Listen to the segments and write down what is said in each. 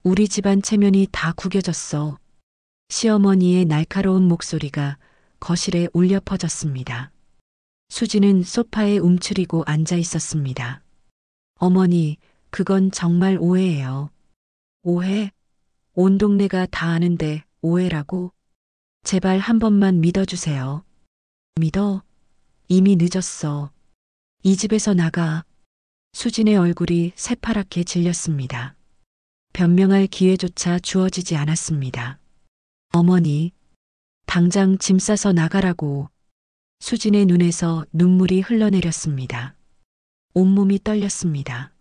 우리 집안 체면이 다 구겨졌어. 시어머니의 날카로운 목소리가 거실에 울려 퍼졌습니다. 수지는 소파에 움츠리고 앉아 있었습니다. 어머니, 그건 정말 오해예요. 오해? 온 동네가 다 아는데 오해라고? 제발 한 번만 믿어주세요. 믿어? 이미 늦었어. 이 집에서 나가. 수진의 얼굴이 새파랗게 질렸습니다. 변명할 기회조차 주어지지 않았습니다. 어머니, 당장 짐 싸서 나가라고. 수진의 눈에서 눈물이 흘러내렸습니다. 온몸이 떨렸습니다.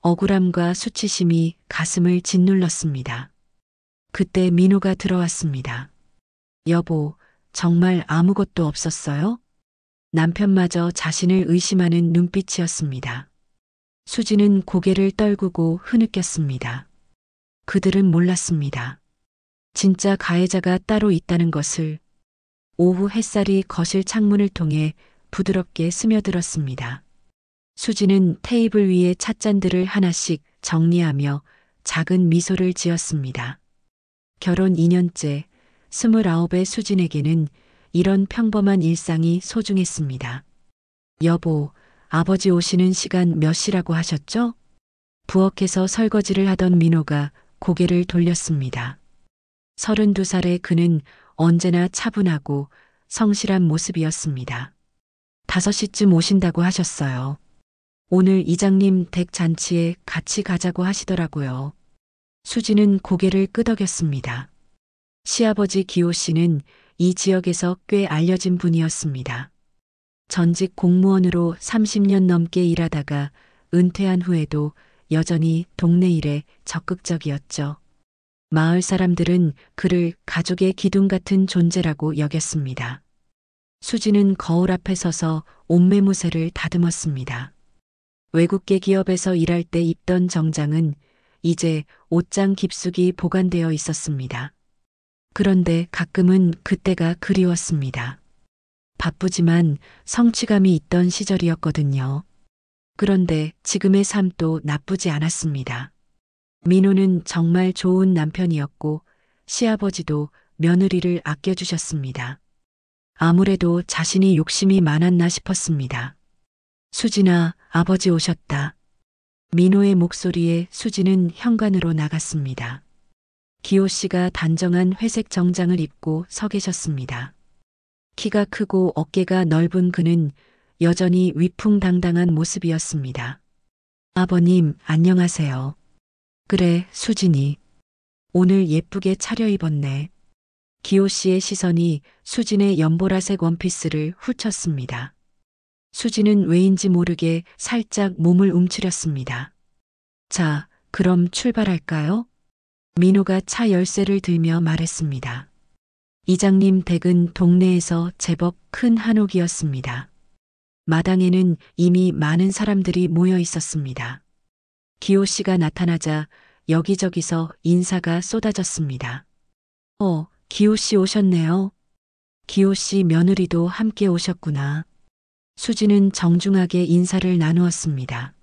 억울함과 수치심이 가슴을 짓눌렀습니다. 그때 민호가 들어왔습니다. 여보, 정말 아무것도 없었어요? 남편마저 자신을 의심하는 눈빛이었습니다. 수지는 고개를 떨구고 흐느꼈습니다. 그들은 몰랐습니다. 진짜 가해자가 따로 있다는 것을. 오후 햇살이 거실 창문을 통해 부드럽게 스며들었습니다. 수지는 테이블 위에 찻잔들을 하나씩 정리하며 작은 미소를 지었습니다. 결혼 2년째 29의 수진에게는 이런 평범한 일상이 소중했습니다. 여보, 아버지 오시는 시간 몇 시라고 하셨죠? 부엌에서 설거지를 하던 민호가 고개를 돌렸습니다. 32살의 그는 언제나 차분하고 성실한 모습이었습니다. 5시쯤 오신다고 하셨어요. 오늘 이장님 댁 잔치에 같이 가자고 하시더라고요. 수지는 고개를 끄덕였습니다. 시아버지 기호 씨는 이 지역에서 꽤 알려진 분이었습니다. 전직 공무원으로 30년 넘게 일하다가 은퇴한 후에도 여전히 동네 일에 적극적이었죠. 마을 사람들은 그를 가족의 기둥 같은 존재라고 여겼습니다. 수지는 거울 앞에 서서 옷매무새를 다듬었습니다. 외국계 기업에서 일할 때 입던 정장은 이제 옷장 깊숙이 보관되어 있었습니다. 그런데 가끔은 그때가 그리웠습니다. 바쁘지만 성취감이 있던 시절이었거든요. 그런데 지금의 삶도 나쁘지 않았습니다. 민호는 정말 좋은 남편이었고 시아버지도 며느리를 아껴주셨습니다. 아무래도 자신이 욕심이 많았나 싶었습니다. 수진아, 아버지 오셨다. 민호의 목소리에 수진은 현관으로 나갔습니다. 기호 씨가 단정한 회색 정장을 입고 서 계셨습니다. 키가 크고 어깨가 넓은 그는 여전히 위풍당당한 모습이었습니다. 아버님, 안녕하세요. 그래, 수진이. 오늘 예쁘게 차려입었네. 기호 씨의 시선이 수진의 연보라색 원피스를 훑쳤습니다. 수진은 왜인지 모르게 살짝 몸을 움츠렸습니다. 자, 그럼 출발할까요? 민호가 차 열쇠를 들며 말했습니다. 이장님 댁은 동네에서 제법 큰 한옥이었습니다. 마당에는 이미 많은 사람들이 모여 있었습니다. 기호 씨가 나타나자 여기저기서 인사가 쏟아졌습니다. 기호 씨 오셨네요. 기호 씨 며느리도 함께 오셨구나. 수지는 정중하게 인사를 나누었습니다.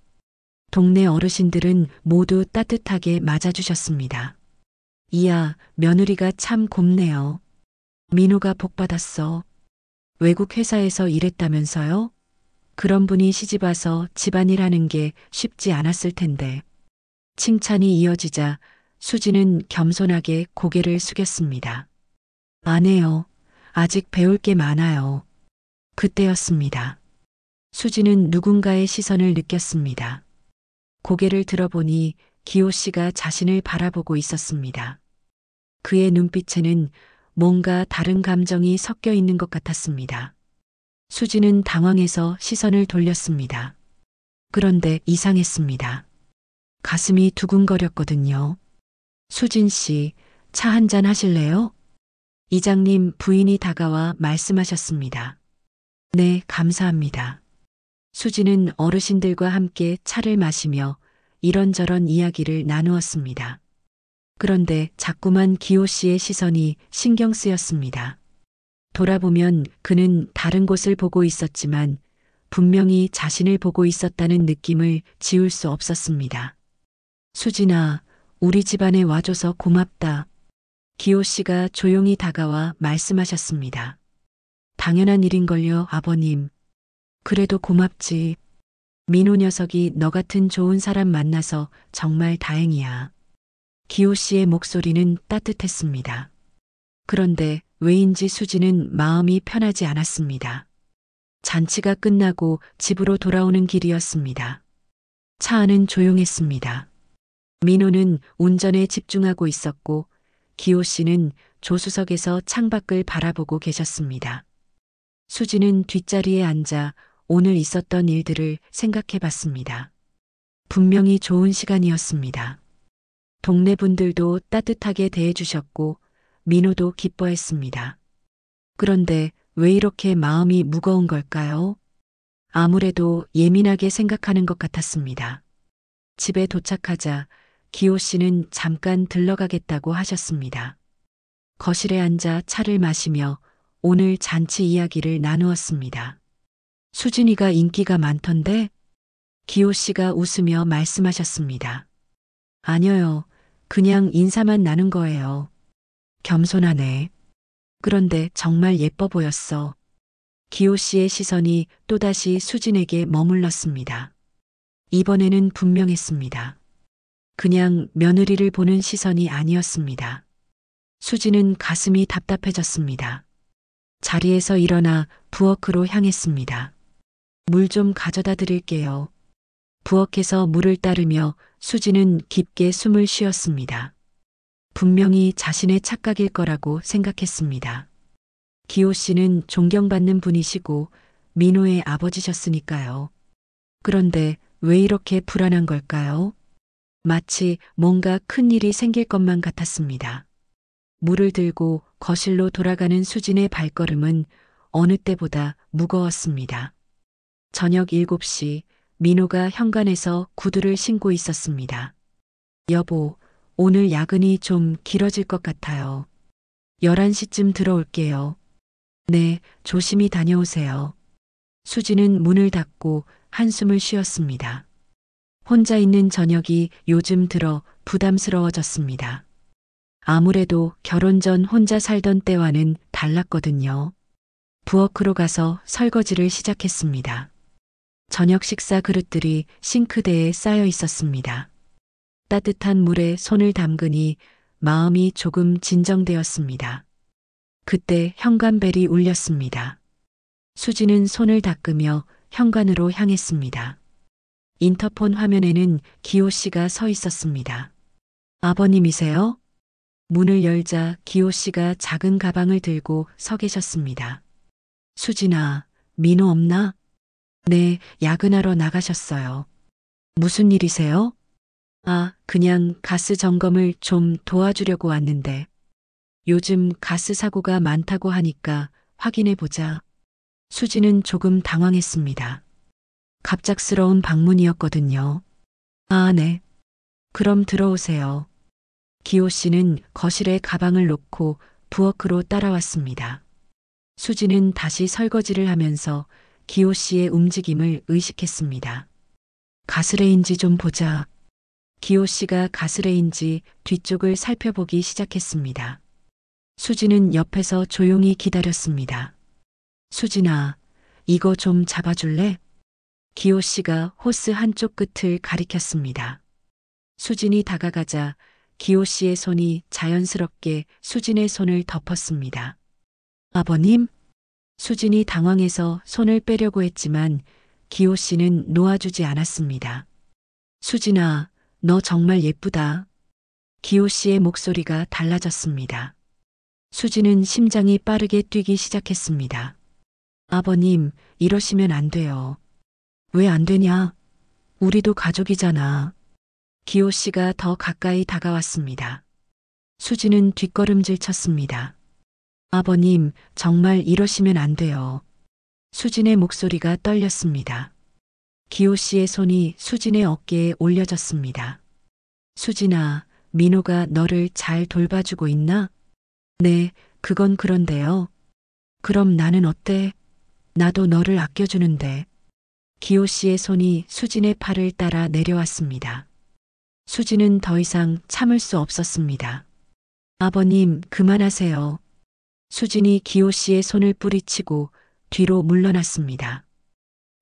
동네 어르신들은 모두 따뜻하게 맞아주셨습니다. 이야, 며느리가 참 곱네요. 민호가 복받았어. 외국 회사에서 일했다면서요? 그런 분이 시집와서 집안일 하는 게 쉽지 않았을 텐데. 칭찬이 이어지자 수지는 겸손하게 고개를 숙였습니다. 아네요. 아직 배울 게 많아요. 그때였습니다. 수지는 누군가의 시선을 느꼈습니다. 고개를 들어보니 기호 씨가 자신을 바라보고 있었습니다. 그의 눈빛에는 뭔가 다른 감정이 섞여 있는 것 같았습니다. 수지는 당황해서 시선을 돌렸습니다. 그런데 이상했습니다. 가슴이 두근거렸거든요. 수진 씨, 차 한잔 하실래요? 이장님 부인이 다가와 말씀하셨습니다. 네, 감사합니다. 수지는 어르신들과 함께 차를 마시며 이런저런 이야기를 나누었습니다. 그런데 자꾸만 기호 씨의 시선이 신경 쓰였습니다. 돌아보면 그는 다른 곳을 보고 있었지만 분명히 자신을 보고 있었다는 느낌을 지울 수 없었습니다. 수진아, 우리 집안에 와줘서 고맙다. 기호 씨가 조용히 다가와 말씀하셨습니다. 당연한 일인걸요, 아버님. 그래도 고맙지. 민호 녀석이 너 같은 좋은 사람 만나서 정말 다행이야. 기호 씨의 목소리는 따뜻했습니다. 그런데 왜인지 수지는 마음이 편하지 않았습니다. 잔치가 끝나고 집으로 돌아오는 길이었습니다. 차 안은 조용했습니다. 민호는 운전에 집중하고 있었고 기호 씨는 조수석에서 창밖을 바라보고 계셨습니다. 수지는 뒷자리에 앉아 오늘 있었던 일들을 생각해 봤습니다. 분명히 좋은 시간이었습니다. 동네 분들도 따뜻하게 대해주셨고 민호도 기뻐했습니다. 그런데 왜 이렇게 마음이 무거운 걸까요? 아무래도 예민하게 생각하는 것 같았습니다. 집에 도착하자 기호 씨는 잠깐 들러가겠다고 하셨습니다. 거실에 앉아 차를 마시며 오늘 잔치 이야기를 나누었습니다. 수진이가 인기가 많던데? 기호 씨가 웃으며 말씀하셨습니다. 아니요, 그냥 인사만 나눈 거예요. 겸손하네. 그런데 정말 예뻐 보였어. 기호 씨의 시선이 또다시 수진에게 머물렀습니다. 이번에는 분명했습니다. 그냥 며느리를 보는 시선이 아니었습니다. 수진은 가슴이 답답해졌습니다. 자리에서 일어나 부엌으로 향했습니다. 물 좀 가져다 드릴게요. 부엌에서 물을 따르며 수진은 깊게 숨을 쉬었습니다. 분명히 자신의 착각일 거라고 생각했습니다. 기호 씨는 존경받는 분이시고 민호의 아버지셨으니까요. 그런데 왜 이렇게 불안한 걸까요? 마치 뭔가 큰 일이 생길 것만 같았습니다. 물을 들고 거실로 돌아가는 수진의 발걸음은 어느 때보다 무거웠습니다. 저녁 7시 민호가 현관에서 구두를 신고 있었습니다. 여보, 오늘 야근이 좀 길어질 것 같아요. 11시쯤 들어올게요. 네, 조심히 다녀오세요. 수지는 문을 닫고 한숨을 쉬었습니다. 혼자 있는 저녁이 요즘 들어 부담스러워졌습니다. 아무래도 결혼 전 혼자 살던 때와는 달랐거든요. 부엌으로 가서 설거지를 시작했습니다. 저녁 식사 그릇들이 싱크대에 쌓여 있었습니다. 따뜻한 물에 손을 담그니 마음이 조금 진정되었습니다. 그때 현관벨이 울렸습니다. 수지는 손을 닦으며 현관으로 향했습니다. 인터폰 화면에는 기호 씨가 서 있었습니다. 아버님이세요? 문을 열자 기호 씨가 작은 가방을 들고 서 계셨습니다. 수진아, 민호 없나? 네, 야근하러 나가셨어요. 무슨 일이세요? 아, 그냥 가스 점검을 좀 도와주려고 왔는데. 요즘 가스 사고가 많다고 하니까 확인해 보자. 수지는 조금 당황했습니다. 갑작스러운 방문이었거든요. 아, 네. 그럼 들어오세요. 기호 씨는 거실에 가방을 놓고 부엌으로 따라왔습니다. 수지는 다시 설거지를 하면서 기호 씨의 움직임을 의식했습니다. 가스레인지 좀 보자. 기호 씨가 가스레인지 뒤쪽을 살펴보기 시작했습니다. 수지는 옆에서 조용히 기다렸습니다. 수진아, 이거 좀 잡아줄래? 기호 씨가 호스 한쪽 끝을 가리켰습니다. 수진이 다가가자 기호 씨의 손이 자연스럽게 수진의 손을 덮었습니다. 아버님? 수진이 당황해서 손을 빼려고 했지만 기호 씨는 놓아주지 않았습니다. 수진아, 너 정말 예쁘다. 기호 씨의 목소리가 달라졌습니다. 수진은 심장이 빠르게 뛰기 시작했습니다. 아버님, 이러시면 안 돼요. 왜 안 되냐? 우리도 가족이잖아. 기호 씨가 더 가까이 다가왔습니다. 수진은 뒷걸음질 쳤습니다. 아버님, 정말 이러시면 안 돼요. 수진의 목소리가 떨렸습니다. 기호 씨의 손이 수진의 어깨에 올려졌습니다. 수진아, 민호가 너를 잘 돌봐주고 있나? 네, 그건 그런데요. 그럼 나는 어때? 나도 너를 아껴주는데. 기호 씨의 손이 수진의 팔을 따라 내려왔습니다. 수지는 더 이상 참을 수 없었습니다. 아버님, 그만하세요. 수진이 기호 씨의 손을 뿌리치고 뒤로 물러났습니다.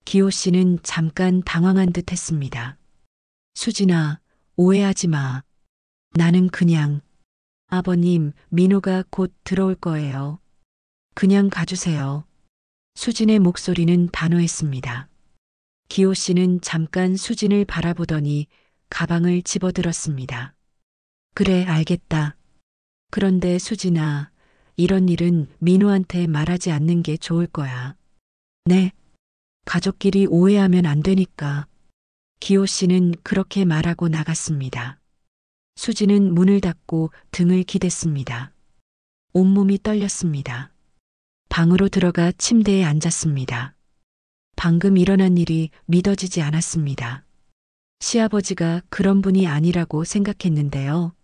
기호 씨는 잠깐 당황한 듯 했습니다. 수진아, 오해하지 마. 나는 그냥, 아버님, 민호가 곧 들어올 거예요. 그냥 가주세요. 수진의 목소리는 단호했습니다. 기호 씨는 잠깐 수진을 바라보더니 가방을 집어들었습니다. 그래, 알겠다. 그런데 수진아, 이런 일은 민호한테 말하지 않는 게 좋을 거야. 네. 가족끼리 오해하면 안 되니까. 기호 씨는 그렇게 말하고 나갔습니다. 수진은 문을 닫고 등을 기댔습니다. 온몸이 떨렸습니다. 방으로 들어가 침대에 앉았습니다. 방금 일어난 일이 믿어지지 않았습니다. 시아버지가 그런 분이 아니라고 생각했는데요.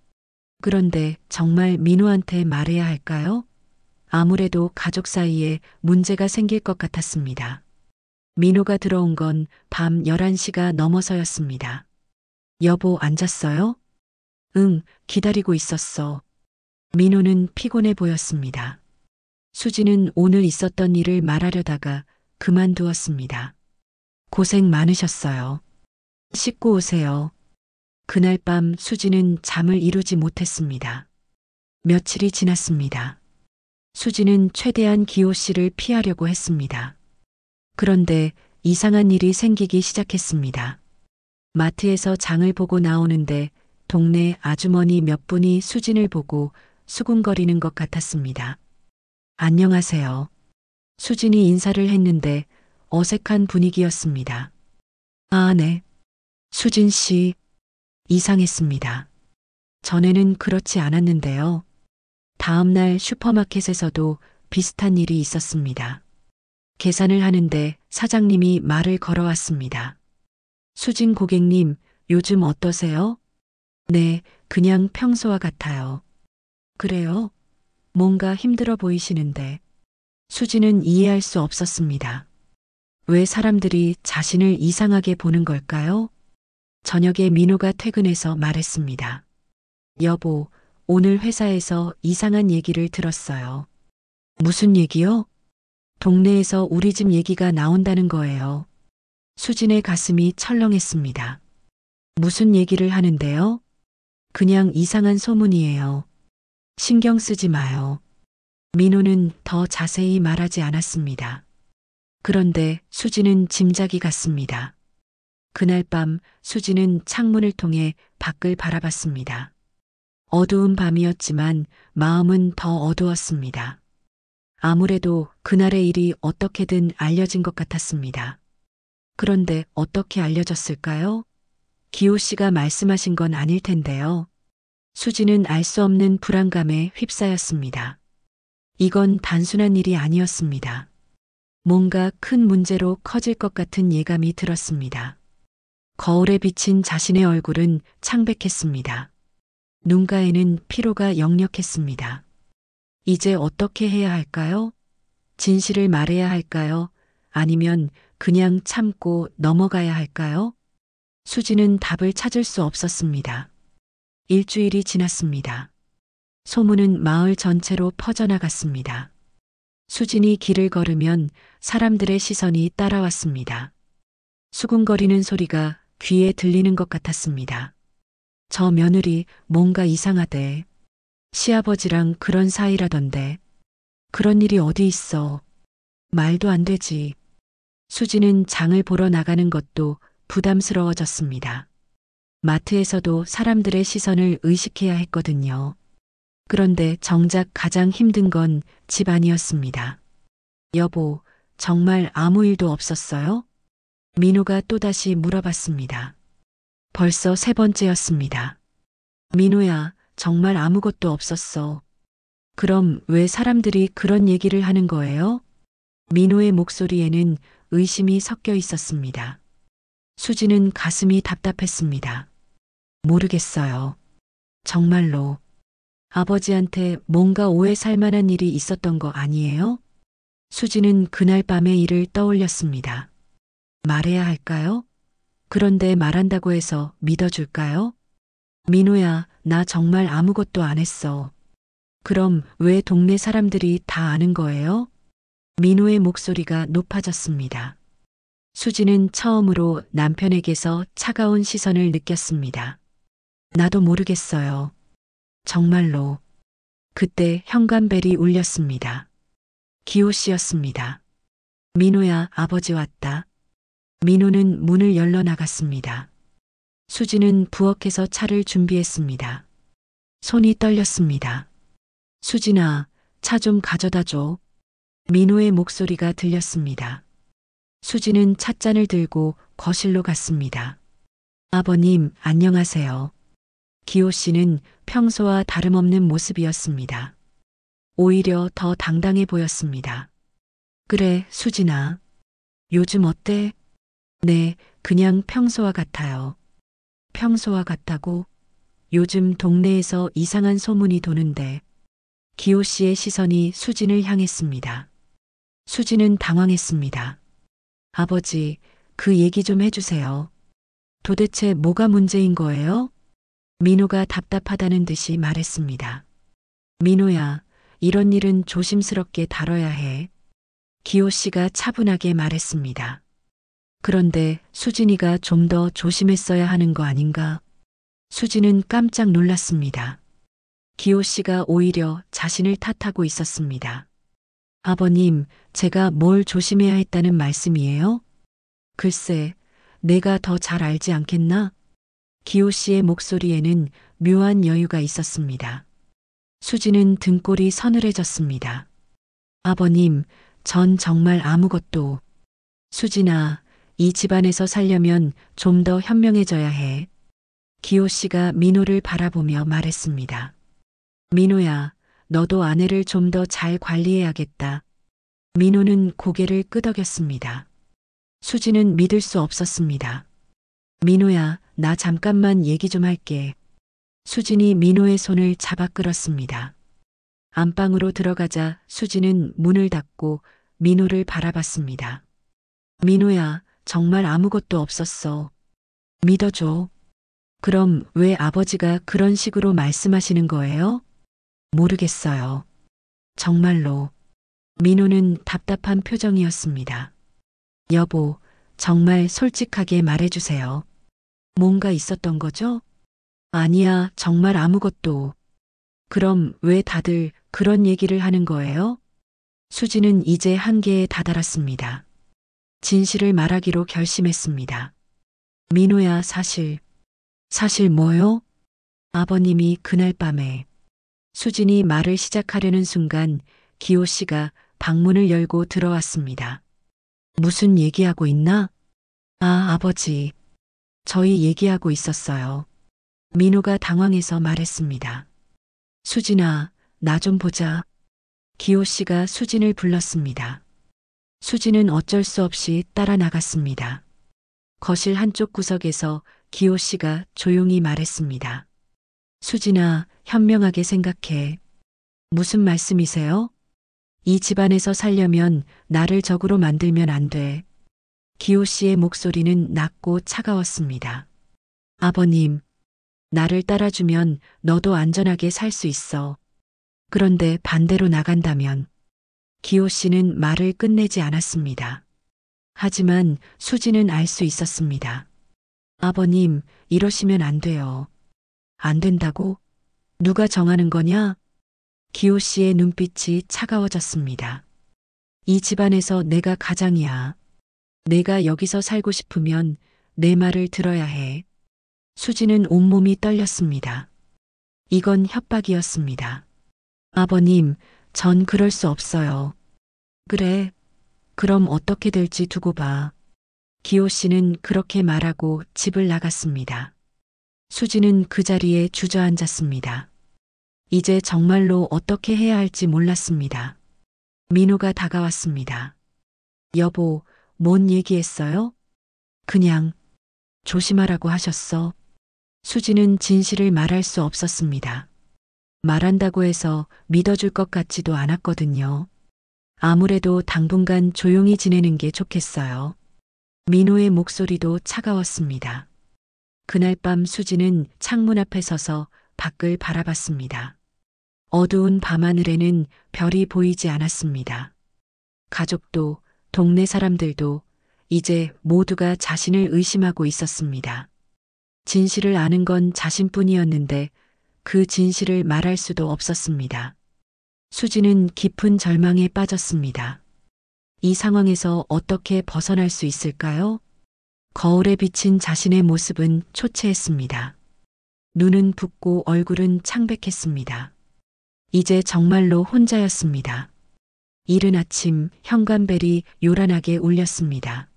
그런데 정말 민호한테 말해야 할까요? 아무래도 가족 사이에 문제가 생길 것 같았습니다. 민호가 들어온 건 밤 11시가 넘어서였습니다. 여보, 앉았어요? 응, 기다리고 있었어. 민호는 피곤해 보였습니다. 수지는 오늘 있었던 일을 말하려다가 그만두었습니다. 고생 많으셨어요. 씻고 오세요. 그날 밤 수지는 잠을 이루지 못했습니다. 며칠이 지났습니다. 수지는 최대한 기호 씨를 피하려고 했습니다. 그런데 이상한 일이 생기기 시작했습니다. 마트에서 장을 보고 나오는데 동네 아주머니 몇 분이 수진을 보고 수군거리는 것 같았습니다. 안녕하세요. 수진이 인사를 했는데 어색한 분위기였습니다. 아, 네. 수진 씨, 이상했습니다. 전에는 그렇지 않았는데요. 다음 날 슈퍼마켓에서도 비슷한 일이 있었습니다. 계산을 하는데 사장님이 말을 걸어왔습니다. 수진 고객님, 요즘 어떠세요? 네, 그냥 평소와 같아요. 그래요? 뭔가 힘들어 보이시는데. 수지는 이해할 수 없었습니다. 왜 사람들이 자신을 이상하게 보는 걸까요? 저녁에 민호가 퇴근해서 말했습니다. 여보, 오늘 회사에서 이상한 얘기를 들었어요. 무슨 얘기요? 동네에서 우리 집 얘기가 나온다는 거예요. 수진의 가슴이 철렁했습니다. 무슨 얘기를 하는데요? 그냥 이상한 소문이에요. 신경 쓰지 마요. 민호는 더 자세히 말하지 않았습니다. 그런데 수지는 짐작이 갔습니다. 그날 밤 수지는 창문을 통해 밖을 바라봤습니다. 어두운 밤이었지만 마음은 더 어두웠습니다. 아무래도 그날의 일이 어떻게든 알려진 것 같았습니다. 그런데 어떻게 알려졌을까요? 기호 씨가 말씀하신 건 아닐 텐데요. 수지는 알 수 없는 불안감에 휩싸였습니다. 이건 단순한 일이 아니었습니다. 뭔가 큰 문제로 커질 것 같은 예감이 들었습니다. 거울에 비친 자신의 얼굴은 창백했습니다. 눈가에는 피로가 역력했습니다. 이제 어떻게 해야 할까요? 진실을 말해야 할까요? 아니면 그냥 참고 넘어가야 할까요? 수지는 답을 찾을 수 없었습니다. 일주일이 지났습니다. 소문은 마을 전체로 퍼져나갔습니다. 수진이 길을 걸으면 사람들의 시선이 따라왔습니다. 수군거리는 소리가 귀에 들리는 것 같았습니다. 저 며느리 뭔가 이상하대. 시아버지랑 그런 사이라던데. 그런 일이 어디 있어. 말도 안 되지. 수지는 장을 보러 나가는 것도 부담스러워졌습니다. 마트에서도 사람들의 시선을 의식해야 했거든요. 그런데 정작 가장 힘든 건 집안이었습니다. 여보, 정말 아무 일도 없었어요? 민호가 또다시 물어봤습니다. 벌써 3번째였습니다. 민호야, 정말 아무것도 없었어. 그럼 왜 사람들이 그런 얘기를 하는 거예요? 민호의 목소리에는 의심이 섞여 있었습니다. 수지는 가슴이 답답했습니다. 모르겠어요. 정말로. 아버지한테 뭔가 오해 살 만한 일이 있었던 거 아니에요? 수지는 그날 밤의 일을 떠올렸습니다. 말해야 할까요? 그런데 말한다고 해서 믿어줄까요? 민호야, 나 정말 아무것도 안 했어. 그럼 왜 동네 사람들이 다 아는 거예요? 민호의 목소리가 높아졌습니다. 수지는 처음으로 남편에게서 차가운 시선을 느꼈습니다. 나도 모르겠어요. 정말로. 그때 현관벨이 울렸습니다. 기호 씨였습니다. 민호야, 아버지 왔다. 민호는 문을 열러 나갔습니다. 수지는 부엌에서 차를 준비했습니다. 손이 떨렸습니다. 수진아, 차 좀 가져다 줘. 민호의 목소리가 들렸습니다. 수지는 찻잔을 들고 거실로 갔습니다. 아버님, 안녕하세요. 기호 씨는 평소와 다름없는 모습이었습니다. 오히려 더 당당해 보였습니다. 그래, 수진아. 요즘 어때? 네, 그냥 평소와 같아요. 평소와 같다고? 요즘 동네에서 이상한 소문이 도는데. 기호 씨의 시선이 수진을 향했습니다. 수진은 당황했습니다. 아버지, 그 얘기 좀 해주세요. 도대체 뭐가 문제인 거예요? 민호가 답답하다는 듯이 말했습니다. 민호야, 이런 일은 조심스럽게 다뤄야 해. 기호 씨가 차분하게 말했습니다. 그런데 수진이가 좀 더 조심했어야 하는 거 아닌가? 수진은 깜짝 놀랐습니다. 기호 씨가 오히려 자신을 탓하고 있었습니다. 아버님, 제가 뭘 조심해야 했다는 말씀이에요? 글쎄, 내가 더 잘 알지 않겠나? 기호 씨의 목소리에는 묘한 여유가 있었습니다. 수지는 등골이 서늘해졌습니다. 아버님, 전 정말 아무것도. 수진아, 이 집안에서 살려면 좀 더 현명해져야 해. 기호 씨가 민호를 바라보며 말했습니다. 민호야, 너도 아내를 좀 더 잘 관리해야겠다. 민호는 고개를 끄덕였습니다. 수지는 믿을 수 없었습니다. 민호야, 나 잠깐만 얘기 좀 할게. 수진이 민호의 손을 잡아 끌었습니다. 안방으로 들어가자 수지는 문을 닫고 민호를 바라봤습니다. 민호야, 정말 아무것도 없었어. 믿어줘. 그럼 왜 아버지가 그런 식으로 말씀하시는 거예요? 모르겠어요. 정말로. 민호는 답답한 표정이었습니다. 여보, 정말 솔직하게 말해주세요. 뭔가 있었던 거죠? 아니야, 정말 아무것도. 그럼 왜 다들 그런 얘기를 하는 거예요? 수지는 이제 한계에 다다랐습니다. 진실을 말하기로 결심했습니다. 민호야, 사실 뭐요? 아버님이 그날 밤에. 수진이 말을 시작하려는 순간 기호 씨가 방문을 열고 들어왔습니다. 무슨 얘기하고 있나? 아, 아버지. 저희 얘기하고 있었어요. 민호가 당황해서 말했습니다. 수진아, 나 좀 보자. 기호 씨가 수진을 불렀습니다. 수진은 어쩔 수 없이 따라 나갔습니다. 거실 한쪽 구석에서 기호 씨가 조용히 말했습니다. 수진아, 현명하게 생각해. 무슨 말씀이세요? 이 집안에서 살려면 나를 적으로 만들면 안 돼. 기호 씨의 목소리는 낮고 차가웠습니다. 아버님, 나를 따라주면 너도 안전하게 살 수 있어. 그런데 반대로 나간다면. 기호 씨는 말을 끝내지 않았습니다. 하지만 수지는 알 수 있었습니다. 아버님, 이러시면 안 돼요. 안 된다고? 누가 정하는 거냐? 기호 씨의 눈빛이 차가워졌습니다. 이 집안에서 내가 가장이야. 내가 여기서 살고 싶으면 내 말을 들어야 해. 수지는 온몸이 떨렸습니다. 이건 협박이었습니다. 아버님, 전 그럴 수 없어요. 그래, 그럼 어떻게 될지 두고 봐. 기호 씨는 그렇게 말하고 집을 나갔습니다. 수지는 그 자리에 주저앉았습니다. 이제 정말로 어떻게 해야 할지 몰랐습니다. 민호가 다가왔습니다. 여보, 뭔 얘기했어요? 그냥 조심하라고 하셨어. 수지는 진실을 말할 수 없었습니다. 말한다고 해서 믿어줄 것 같지도 않았거든요. 아무래도 당분간 조용히 지내는 게 좋겠어요. 민호의 목소리도 차가웠습니다. 그날 밤 수지는 창문 앞에 서서 밖을 바라봤습니다. 어두운 밤하늘에는 별이 보이지 않았습니다. 가족도 동네 사람들도 이제 모두가 자신을 의심하고 있었습니다. 진실을 아는 건 자신뿐이었는데 그 진실을 말할 수도 없었습니다. 수지는 깊은 절망에 빠졌습니다. 이 상황에서 어떻게 벗어날 수 있을까요? 거울에 비친 자신의 모습은 초췌했습니다. 눈은 붓고 얼굴은 창백했습니다. 이제 정말로 혼자였습니다. 이른 아침 현관벨이 요란하게 울렸습니다.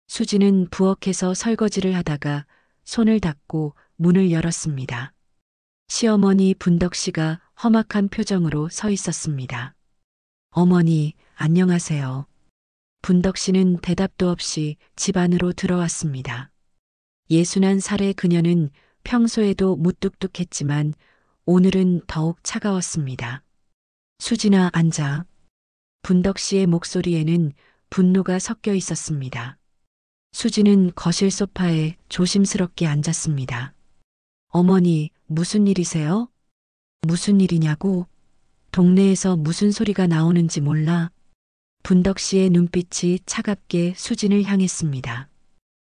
수지는 부엌에서 설거지를 하다가 손을 닦고 문을 열었습니다. 시어머니 분덕 씨가 험악한 표정으로 서 있었습니다. 어머니, 안녕하세요. 분덕 씨는 대답도 없이 집 안으로 들어왔습니다. 61살의 그녀는 평소에도 무뚝뚝했지만 오늘은 더욱 차가웠습니다. 수진아, 앉아. 분덕 씨의 목소리에는 분노가 섞여 있었습니다. 수지는 거실 소파에 조심스럽게 앉았습니다. 어머니, 무슨 일이세요? 무슨 일이냐고? 동네에서 무슨 소리가 나오는지 몰라. 분덕 씨의 눈빛이 차갑게 수진을 향했습니다.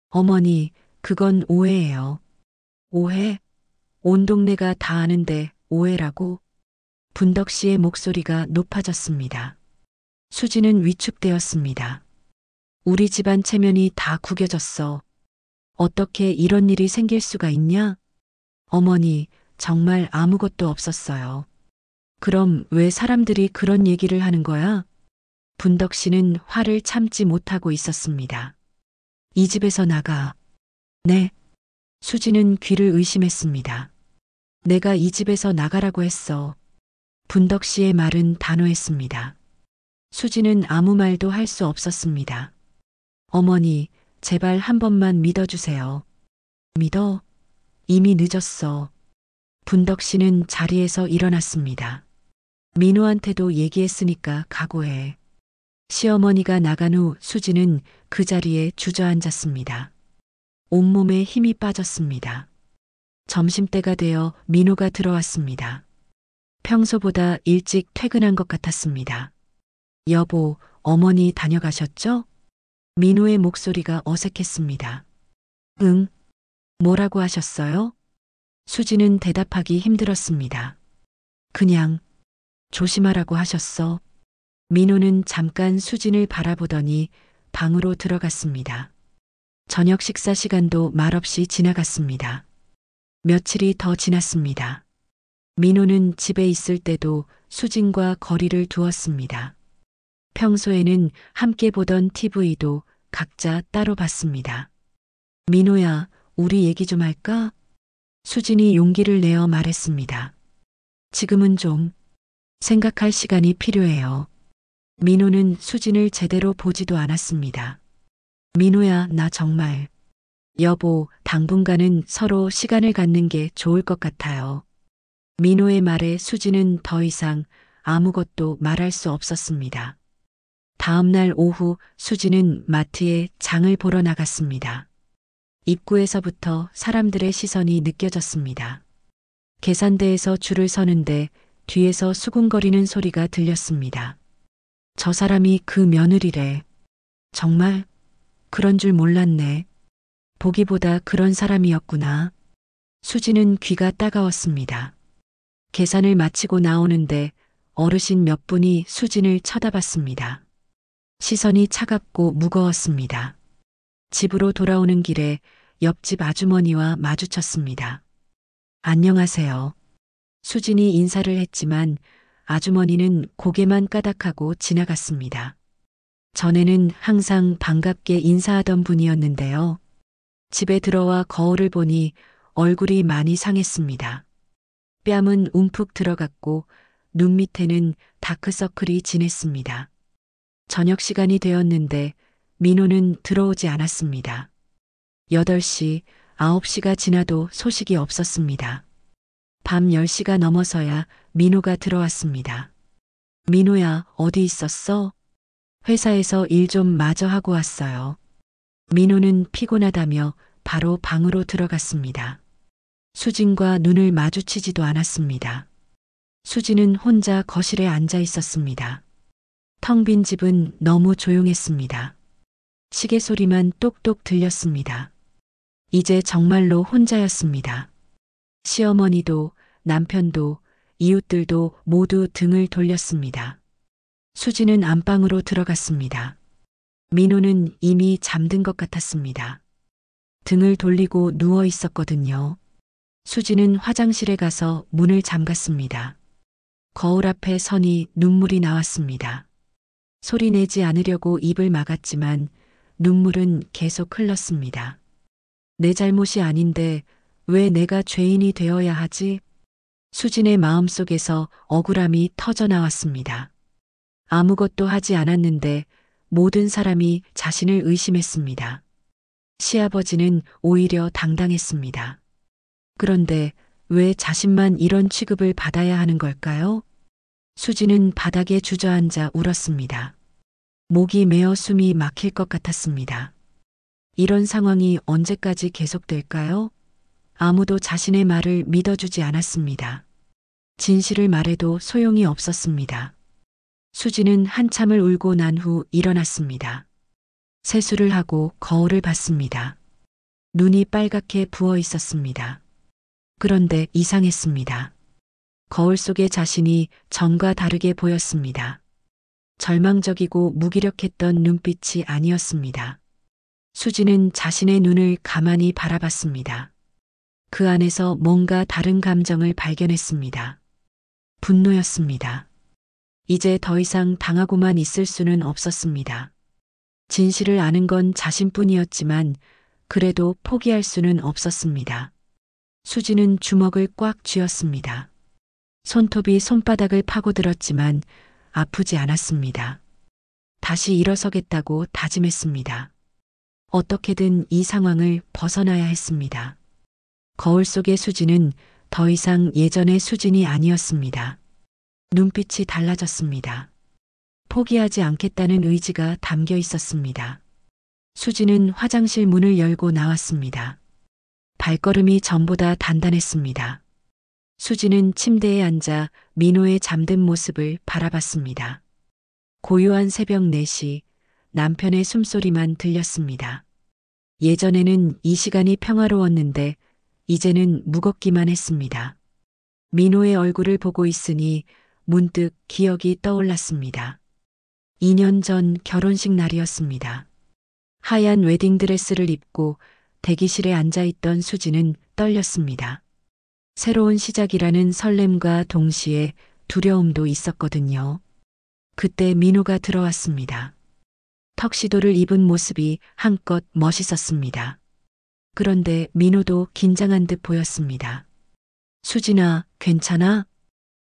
어머니, 그건 오해예요. 오해? 온 동네가 다 아는데 오해라고? 분덕 씨의 목소리가 높아졌습니다. 수지는 위축되었습니다. 우리 집안 체면이 다 구겨졌어. 어떻게 이런 일이 생길 수가 있냐? 어머니, 정말 아무것도 없었어요. 그럼 왜 사람들이 그런 얘기를 하는 거야? 분덕 씨는 화를 참지 못하고 있었습니다. 이 집에서 나가. 네. 수지는 귀를 의심했습니다. 내가 이 집에서 나가라고 했어. 분덕 씨의 말은 단호했습니다. 수지는 아무 말도 할 수 없었습니다. 어머니, 제발 한 번만 믿어주세요. 믿어? 이미 늦었어. 분덕 씨는 자리에서 일어났습니다. 민호한테도 얘기했으니까 각오해. 시어머니가 나간 후 수지는 그 자리에 주저앉았습니다. 온몸에 힘이 빠졌습니다. 점심때가 되어 민호가 들어왔습니다. 평소보다 일찍 퇴근한 것 같았습니다. 여보, 어머니 다녀가셨죠? 민호의 목소리가 어색했습니다. 응. 뭐라고 하셨어요? 수지는 대답하기 힘들었습니다. 그냥 조심하라고 하셨어. 민호는 잠깐 수진을 바라보더니 방으로 들어갔습니다. 저녁 식사 시간도 말없이 지나갔습니다. 며칠이 더 지났습니다. 민호는 집에 있을 때도 수진과 거리를 두었습니다. 평소에는 함께 보던 TV도 각자 따로 봤습니다. 민호야, 우리 얘기 좀 할까? 수진이 용기를 내어 말했습니다. 지금은 좀 생각할 시간이 필요해요. 민호는 수진을 제대로 보지도 않았습니다. 민호야, 나 정말. 여보, 당분간은 서로 시간을 갖는 게 좋을 것 같아요. 민호의 말에 수진은 더 이상 아무것도 말할 수 없었습니다. 다음 날 오후 수진은 마트에 장을 보러 나갔습니다. 입구에서부터 사람들의 시선이 느껴졌습니다. 계산대에서 줄을 서는데 뒤에서 수군거리는 소리가 들렸습니다. 저 사람이 그 며느리래. 정말? 그런 줄 몰랐네. 보기보다 그런 사람이었구나. 수지는 귀가 따가웠습니다. 계산을 마치고 나오는데 어르신 몇 분이 수진을 쳐다봤습니다. 시선이 차갑고 무거웠습니다. 집으로 돌아오는 길에 옆집 아주머니와 마주쳤습니다. 안녕하세요. 수진이 인사를 했지만 아주머니는 고개만 까닥하고 지나갔습니다. 전에는 항상 반갑게 인사하던 분이었는데요. 집에 들어와 거울을 보니 얼굴이 많이 상했습니다. 뺨은 움푹 들어갔고 눈 밑에는 다크서클이 진했습니다. 저녁 시간이 되었는데 민호는 들어오지 않았습니다. 8시, 9시가 지나도 소식이 없었습니다. 밤 10시가 넘어서야 민호가 들어왔습니다. 민호야, 어디 있었어? 회사에서 일 좀 마저 하고 왔어요. 민호는 피곤하다며 바로 방으로 들어갔습니다. 수진과 눈을 마주치지도 않았습니다. 수진은 혼자 거실에 앉아 있었습니다. 텅 빈 집은 너무 조용했습니다. 시계 소리만 똑똑 들렸습니다. 이제 정말로 혼자였습니다. 시어머니도 남편도 이웃들도 모두 등을 돌렸습니다. 수진은 안방으로 들어갔습니다. 민호는 이미 잠든 것 같았습니다. 등을 돌리고 누워 있었거든요. 수진은 화장실에 가서 문을 잠갔습니다. 거울 앞에 서니 눈물이 나왔습니다. 소리 내지 않으려고 입을 막았지만 눈물은 계속 흘렀습니다. 내 잘못이 아닌데 왜 내가 죄인이 되어야 하지? 수진의 마음속에서 억울함이 터져 나왔습니다. 아무것도 하지 않았는데 모든 사람이 자신을 의심했습니다. 시아버지는 오히려 당당했습니다. 그런데 왜 자신만 이런 취급을 받아야 하는 걸까요? 수진은 바닥에 주저앉아 울었습니다. 목이 메어 숨이 막힐 것 같았습니다. 이런 상황이 언제까지 계속될까요? 아무도 자신의 말을 믿어주지 않았습니다. 진실을 말해도 소용이 없었습니다. 수진은 한참을 울고 난 후 일어났습니다. 세수를 하고 거울을 봤습니다. 눈이 빨갛게 부어 있었습니다. 그런데 이상했습니다. 거울 속의 자신이 전과 다르게 보였습니다. 절망적이고 무기력했던 눈빛이 아니었습니다. 수진은 자신의 눈을 가만히 바라봤습니다. 그 안에서 뭔가 다른 감정을 발견했습니다. 분노였습니다. 이제 더 이상 당하고만 있을 수는 없었습니다. 진실을 아는 건 자신뿐이었지만 그래도 포기할 수는 없었습니다. 수진은 주먹을 꽉 쥐었습니다. 손톱이 손바닥을 파고들었지만 아프지 않았습니다. 다시 일어서겠다고 다짐했습니다. 어떻게든 이 상황을 벗어나야 했습니다. 거울 속의 수진은 더 이상 예전의 수진이 아니었습니다. 눈빛이 달라졌습니다. 포기하지 않겠다는 의지가 담겨 있었습니다. 수진은 화장실 문을 열고 나왔습니다. 발걸음이 전보다 단단했습니다. 수진은 침대에 앉아 민호의 잠든 모습을 바라봤습니다. 고요한 새벽 4시 남편의 숨소리만 들렸습니다. 예전에는 이 시간이 평화로웠는데 이제는 무겁기만 했습니다. 민호의 얼굴을 보고 있으니 문득 기억이 떠올랐습니다. 2년 전 결혼식 날이었습니다. 하얀 웨딩드레스를 입고 대기실에 앉아있던 수진은 떨렸습니다. 새로운 시작이라는 설렘과 동시에 두려움도 있었거든요. 그때 민호가 들어왔습니다. 턱시도를 입은 모습이 한껏 멋있었습니다. 그런데 민호도 긴장한 듯 보였습니다. 수진아, 괜찮아?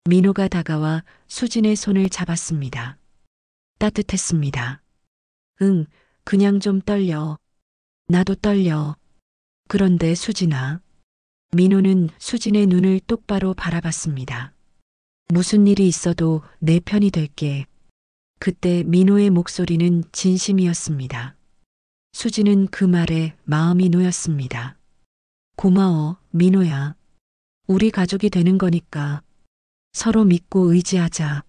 민호가 다가와 수진의 손을 잡았습니다. 따뜻했습니다. 응, 그냥 좀 떨려. 나도 떨려. 그런데 수진아. 민호는 수진의 눈을 똑바로 바라봤습니다. 무슨 일이 있어도 내 편이 될게. 그때 민호의 목소리는 진심이었습니다. 수진은 그 말에 마음이 놓였습니다. 고마워, 민호야. 우리 가족이 되는 거니까 서로 믿고 의지하자.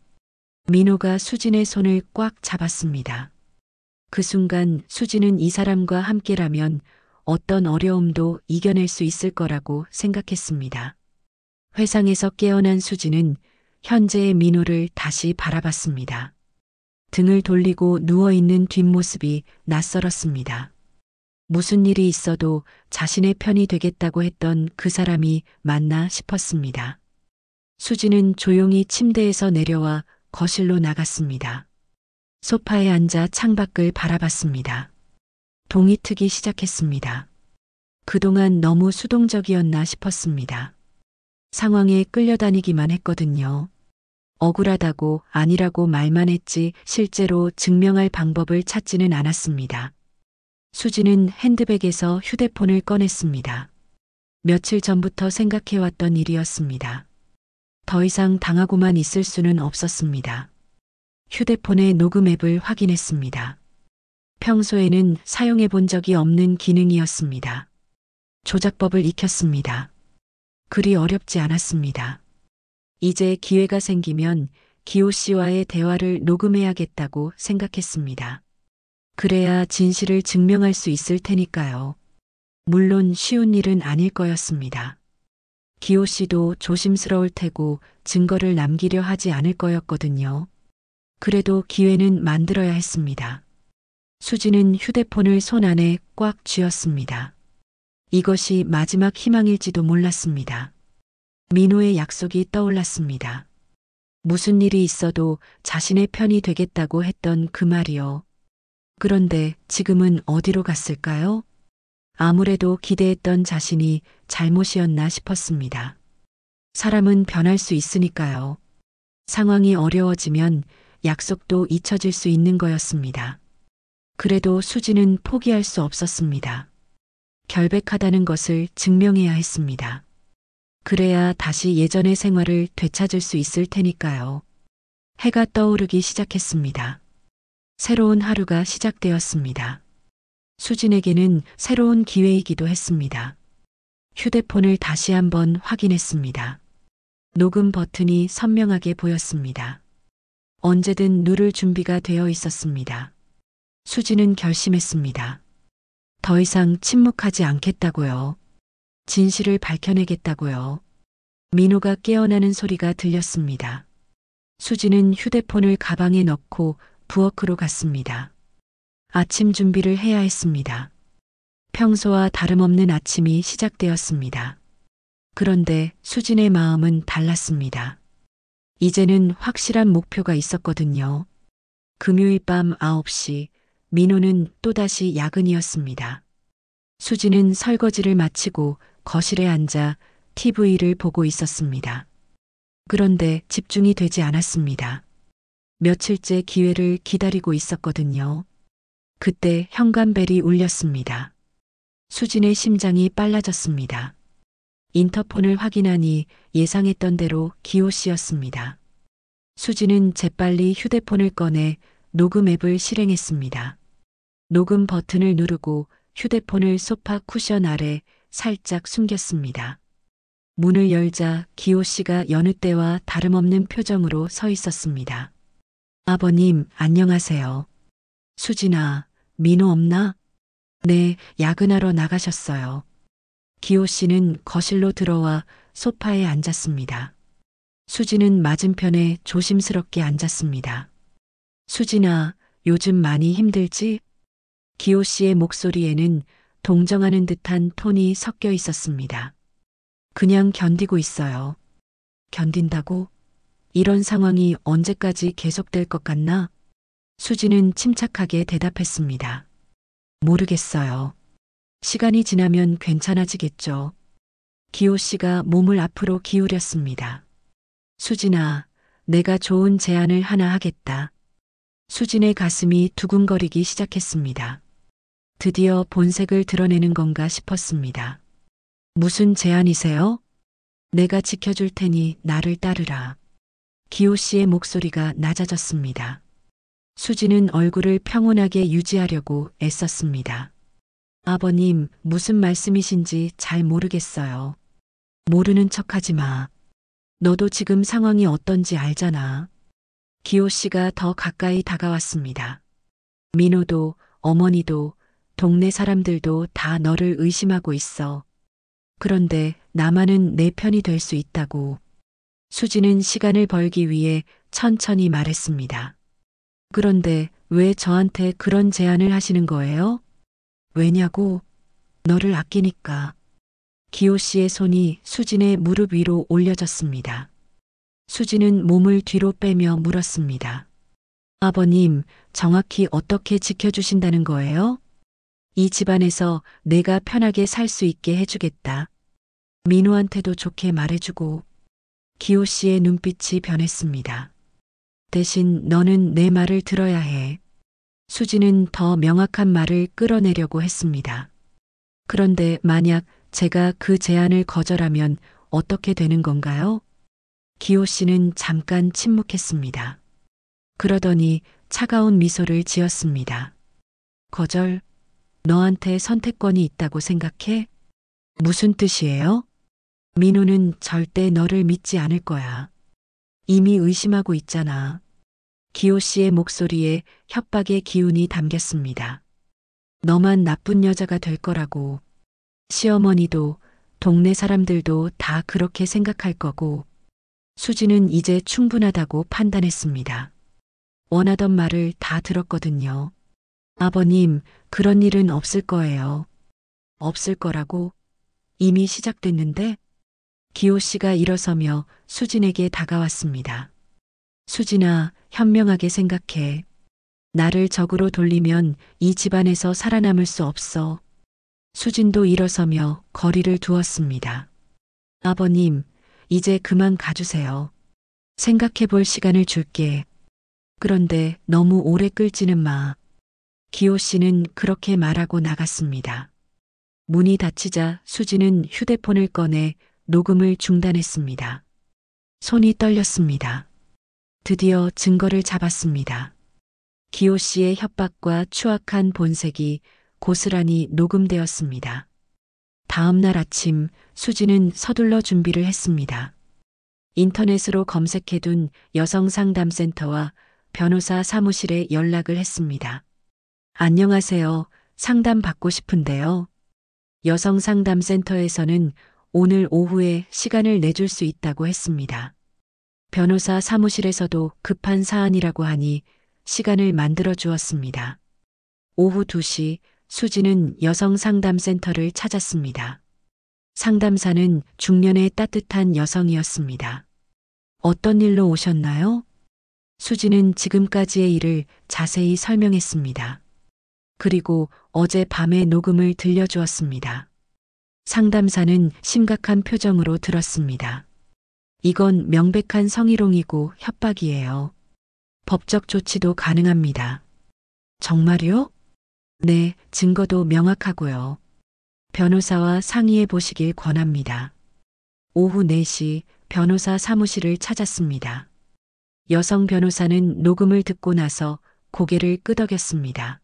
민호가 수진의 손을 꽉 잡았습니다. 그 순간 수진은 이 사람과 함께라면 어떤 어려움도 이겨낼 수 있을 거라고 생각했습니다. 회상에서 깨어난 수진은 현재의 민호를 다시 바라봤습니다. 등을 돌리고 누워있는 뒷모습이 낯설었습니다. 무슨 일이 있어도 자신의 편이 되겠다고 했던 그 사람이 맞나 싶었습니다. 수진은 조용히 침대에서 내려와 거실로 나갔습니다. 소파에 앉아 창밖을 바라봤습니다. 동이 트기 시작했습니다. 그동안 너무 수동적이었나 싶었습니다. 상황에 끌려다니기만 했거든요. 억울하다고 아니라고 말만 했지 실제로 증명할 방법을 찾지는 않았습니다. 수진은 핸드백에서 휴대폰을 꺼냈습니다. 며칠 전부터 생각해왔던 일이었습니다. 더 이상 당하고만 있을 수는 없었습니다. 휴대폰의 녹음 앱을 확인했습니다. 평소에는 사용해 본 적이 없는 기능이었습니다. 조작법을 익혔습니다. 그리 어렵지 않았습니다. 이제 기회가 생기면 기호 씨와의 대화를 녹음해야겠다고 생각했습니다. 그래야 진실을 증명할 수 있을 테니까요. 물론 쉬운 일은 아닐 거였습니다. 기호 씨도 조심스러울 테고 증거를 남기려 하지 않을 거였거든요. 그래도 기회는 만들어야 했습니다. 수지는 휴대폰을 손 안에 꽉 쥐었습니다. 이것이 마지막 희망일지도 몰랐습니다. 민호의 약속이 떠올랐습니다. 무슨 일이 있어도 자신의 편이 되겠다고 했던 그 말이요. 그런데 지금은 어디로 갔을까요? 아무래도 기대했던 자신이 잘못이었나 싶었습니다. 사람은 변할 수 있으니까요. 상황이 어려워지면 약속도 잊혀질 수 있는 거였습니다. 그래도 수지는 포기할 수 없었습니다. 결백하다는 것을 증명해야 했습니다. 그래야 다시 예전의 생활을 되찾을 수 있을 테니까요. 해가 떠오르기 시작했습니다. 새로운 하루가 시작되었습니다. 수진에게는 새로운 기회이기도 했습니다. 휴대폰을 다시 한번 확인했습니다. 녹음 버튼이 선명하게 보였습니다. 언제든 누를 준비가 되어 있었습니다. 수지는 결심했습니다. 더 이상 침묵하지 않겠다고요. 진실을 밝혀내겠다고요. 민호가 깨어나는 소리가 들렸습니다. 수지는 휴대폰을 가방에 넣고 부엌으로 갔습니다. 아침 준비를 해야 했습니다. 평소와 다름없는 아침이 시작되었습니다. 그런데 수진의 마음은 달랐습니다. 이제는 확실한 목표가 있었거든요. 금요일 밤 9시 민호는 또다시 야근이었습니다. 수지는 설거지를 마치고 거실에 앉아 TV를 보고 있었습니다. 그런데 집중이 되지 않았습니다. 며칠째 기회를 기다리고 있었거든요. 그때 현관벨이 울렸습니다. 수진의 심장이 빨라졌습니다. 인터폰을 확인하니 예상했던 대로 기호 씨였습니다. 수지는 재빨리 휴대폰을 꺼내 녹음 앱을 실행했습니다. 녹음 버튼을 누르고 휴대폰을 소파 쿠션 아래 살짝 숨겼습니다. 문을 열자 기호 씨가 여느 때와 다름없는 표정으로 서 있었습니다. 아버님, 안녕하세요. 수진아, 민호 없나? 네, 야근하러 나가셨어요. 기호 씨는 거실로 들어와 소파에 앉았습니다. 수진은 맞은편에 조심스럽게 앉았습니다. 수진아, 요즘 많이 힘들지? 기호 씨의 목소리에는 동정하는 듯한 톤이 섞여 있었습니다. 그냥 견디고 있어요. 견딘다고? 이런 상황이 언제까지 계속될 것 같나? 수지는 침착하게 대답했습니다. 모르겠어요. 시간이 지나면 괜찮아지겠죠. 기호 씨가 몸을 앞으로 기울였습니다. 수진아, 내가 좋은 제안을 하나 하겠다. 수진의 가슴이 두근거리기 시작했습니다. 드디어 본색을 드러내는 건가 싶었습니다. 무슨 제안이세요? 내가 지켜줄 테니 나를 따르라. 기호 씨의 목소리가 낮아졌습니다. 수지는 얼굴을 평온하게 유지하려고 애썼습니다. 아버님, 무슨 말씀이신지 잘 모르겠어요. 모르는 척하지 마. 너도 지금 상황이 어떤지 알잖아. 기호 씨가 더 가까이 다가왔습니다. 민호도, 어머니도, 동네 사람들도 다 너를 의심하고 있어. 그런데 나만은 내 편이 될 수 있다고. 수지는 시간을 벌기 위해 천천히 말했습니다. 그런데 왜 저한테 그런 제안을 하시는 거예요? 왜냐고? 너를 아끼니까. 기호 씨의 손이 수진의 무릎 위로 올려졌습니다. 수진은 몸을 뒤로 빼며 물었습니다. 아버님, 정확히 어떻게 지켜주신다는 거예요? 이 집안에서 내가 편하게 살 수 있게 해주겠다. 민호한테도 좋게 말해주고. 기호 씨의 눈빛이 변했습니다. 대신 너는 내 말을 들어야 해. 수지는 더 명확한 말을 끌어내려고 했습니다. 그런데 만약 제가 그 제안을 거절하면 어떻게 되는 건가요? 기호 씨는 잠깐 침묵했습니다. 그러더니 차가운 미소를 지었습니다. 거절? 너한테 선택권이 있다고 생각해? 무슨 뜻이에요? 민호는 절대 너를 믿지 않을 거야. 이미 의심하고 있잖아. 기호 씨의 목소리에 협박의 기운이 담겼습니다. 너만 나쁜 여자가 될 거라고. 시어머니도 동네 사람들도 다 그렇게 생각할 거고. 수지는 이제 충분하다고 판단했습니다. 원하던 말을 다 들었거든요. 아버님, 그런 일은 없을 거예요. 없을 거라고? 이미 시작됐는데? 기호 씨가 일어서며 수진에게 다가왔습니다. 수진아, 현명하게 생각해. 나를 적으로 돌리면 이 집안에서 살아남을 수 없어. 수진도 일어서며 거리를 두었습니다. 아버님, 이제 그만 가주세요. 생각해 볼 시간을 줄게. 그런데 너무 오래 끌지는 마. 기호 씨는 그렇게 말하고 나갔습니다. 문이 닫히자 수진은 휴대폰을 꺼내 녹음을 중단했습니다. 손이 떨렸습니다. 드디어 증거를 잡았습니다. 기호 씨의 협박과 추악한 본색이 고스란히 녹음되었습니다. 다음 날 아침 수지는 서둘러 준비를 했습니다. 인터넷으로 검색해둔 여성상담센터와 변호사 사무실에 연락을 했습니다. 안녕하세요. 상담 받고 싶은데요. 여성상담센터에서는 오늘 오후에 시간을 내줄 수 있다고 했습니다. 변호사 사무실에서도 급한 사안이라고 하니 시간을 만들어 주었습니다. 오후 2시 수지는 여성상담센터를 찾았습니다. 상담사는 중년의 따뜻한 여성이었습니다. 어떤 일로 오셨나요? 수지는 지금까지의 일을 자세히 설명했습니다. 그리고 어제 밤의 녹음을 들려주었습니다. 상담사는 심각한 표정으로 들었습니다. 이건 명백한 성희롱이고 협박이에요. 법적 조치도 가능합니다. 정말요? 네, 증거도 명확하고요. 변호사와 상의해 보시길 권합니다. 오후 4시 변호사 사무실을 찾았습니다. 여성 변호사는 녹음을 듣고 나서 고개를 끄덕였습니다.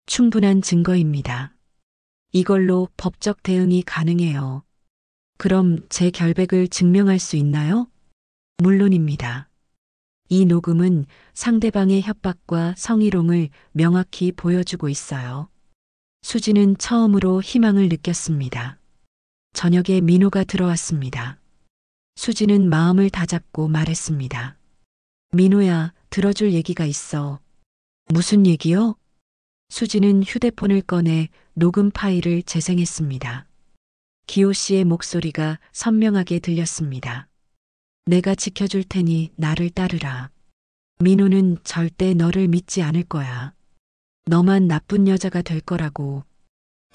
충분한 증거입니다. 이걸로 법적 대응이 가능해요. 그럼 제 결백을 증명할 수 있나요? 물론입니다. 이 녹음은 상대방의 협박과 성희롱을 명확히 보여주고 있어요. 수지는 처음으로 희망을 느꼈습니다. 저녁에 민호가 들어왔습니다. 수지는 마음을 다잡고 말했습니다. 민호야, 들어줄 얘기가 있어. 무슨 얘기요? 수지는 휴대폰을 꺼내 녹음 파일을 재생했습니다. 기호 씨의 목소리가 선명하게 들렸습니다. 내가 지켜줄 테니 나를 따르라. 민호는 절대 너를 믿지 않을 거야. 너만 나쁜 여자가 될 거라고.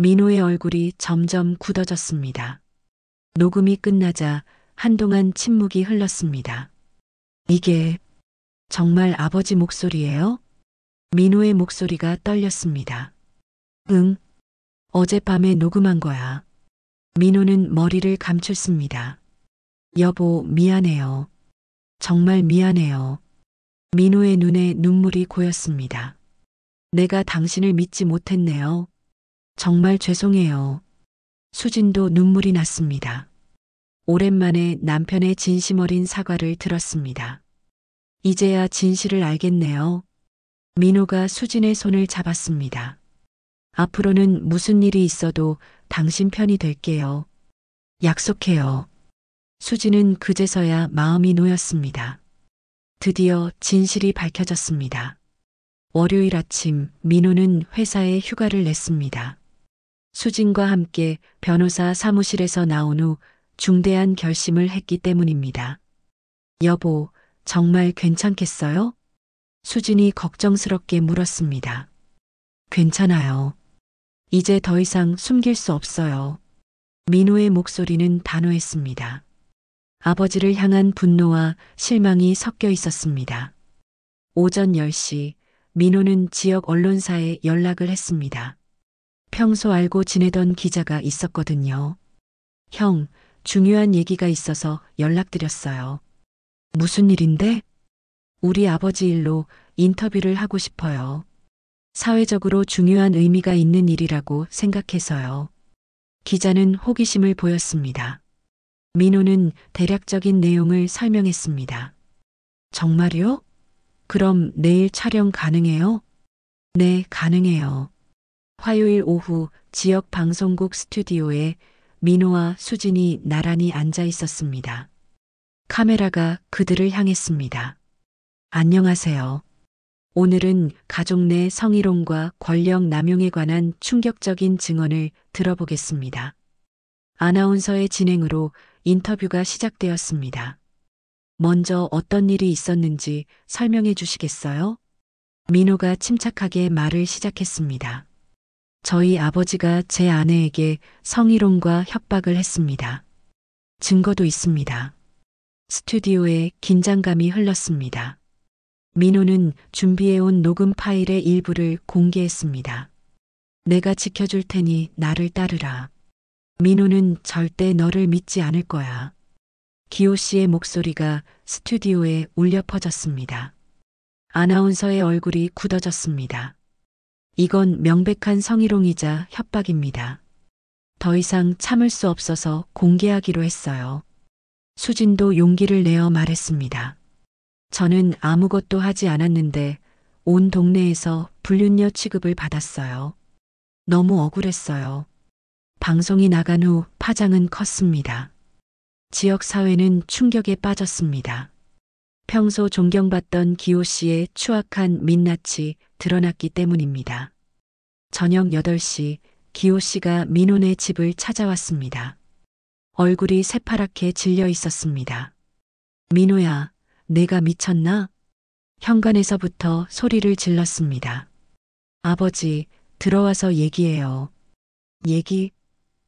민호의 얼굴이 점점 굳어졌습니다. 녹음이 끝나자 한동안 침묵이 흘렀습니다. 이게 정말 아버지 목소리예요? 민호의 목소리가 떨렸습니다. 응, 어젯밤에 녹음한 거야. 민호는 머리를 감췄습니다. 여보, 미안해요. 정말 미안해요. 민호의 눈에 눈물이 고였습니다. 내가 당신을 믿지 못했네요. 정말 죄송해요. 수진도 눈물이 났습니다. 오랜만에 남편의 진심 어린 사과를 들었습니다. 이제야 진실을 알겠네요. 민호가 수진의 손을 잡았습니다. 앞으로는 무슨 일이 있어도 당신 편이 될게요. 약속해요. 수지는 그제서야 마음이 놓였습니다. 드디어 진실이 밝혀졌습니다. 월요일 아침 민호는 회사에 휴가를 냈습니다. 수진과 함께 변호사 사무실에서 나온 후 중대한 결심을 했기 때문입니다. 여보, 정말 괜찮겠어요? 수진이 걱정스럽게 물었습니다. 괜찮아요. 이제 더 이상 숨길 수 없어요. 민호의 목소리는 단호했습니다. 아버지를 향한 분노와 실망이 섞여 있었습니다. 오전 10시 민호는 지역 언론사에 연락을 했습니다. 평소 알고 지내던 기자가 있었거든요. 형, 중요한 얘기가 있어서 연락드렸어요. 무슨 일인데? 우리 아버지 일로 인터뷰를 하고 싶어요. 사회적으로 중요한 의미가 있는 일이라고 생각해서요. 기자는 호기심을 보였습니다. 민호는 대략적인 내용을 설명했습니다. 정말요? 그럼 내일 촬영 가능해요? 네, 가능해요. 화요일 오후 지역 방송국 스튜디오에 민호와 수진이 나란히 앉아 있었습니다. 카메라가 그들을 향했습니다. 안녕하세요. 오늘은 가족 내 성희롱과 권력 남용에 관한 충격적인 증언을 들어보겠습니다. 아나운서의 진행으로 인터뷰가 시작되었습니다. 먼저 어떤 일이 있었는지 설명해 주시겠어요? 민호가 침착하게 말을 시작했습니다. 저희 아버지가 제 아내에게 성희롱과 협박을 했습니다. 증거도 있습니다. 스튜디오에 긴장감이 흘렀습니다. 민호는 준비해온 녹음 파일의 일부를 공개했습니다. 내가 지켜줄 테니 나를 따르라. 민호는 절대 너를 믿지 않을 거야. 기호 씨의 목소리가 스튜디오에 울려 퍼졌습니다. 아나운서의 얼굴이 굳어졌습니다. 이건 명백한 성희롱이자 협박입니다. 더 이상 참을 수 없어서 공개하기로 했어요. 수진도 용기를 내어 말했습니다. 저는 아무것도 하지 않았는데 온 동네에서 불륜녀 취급을 받았어요. 너무 억울했어요. 방송이 나간 후 파장은 컸습니다. 지역 사회는 충격에 빠졌습니다. 평소 존경받던 기호 씨의 추악한 민낯이 드러났기 때문입니다. 저녁 8시 기호 씨가 민호네 집을 찾아왔습니다. 얼굴이 새파랗게 질려 있었습니다. 민호야, 내가 미쳤나? 현관에서부터 소리를 질렀습니다. 아버지, 들어와서 얘기해요. 얘기?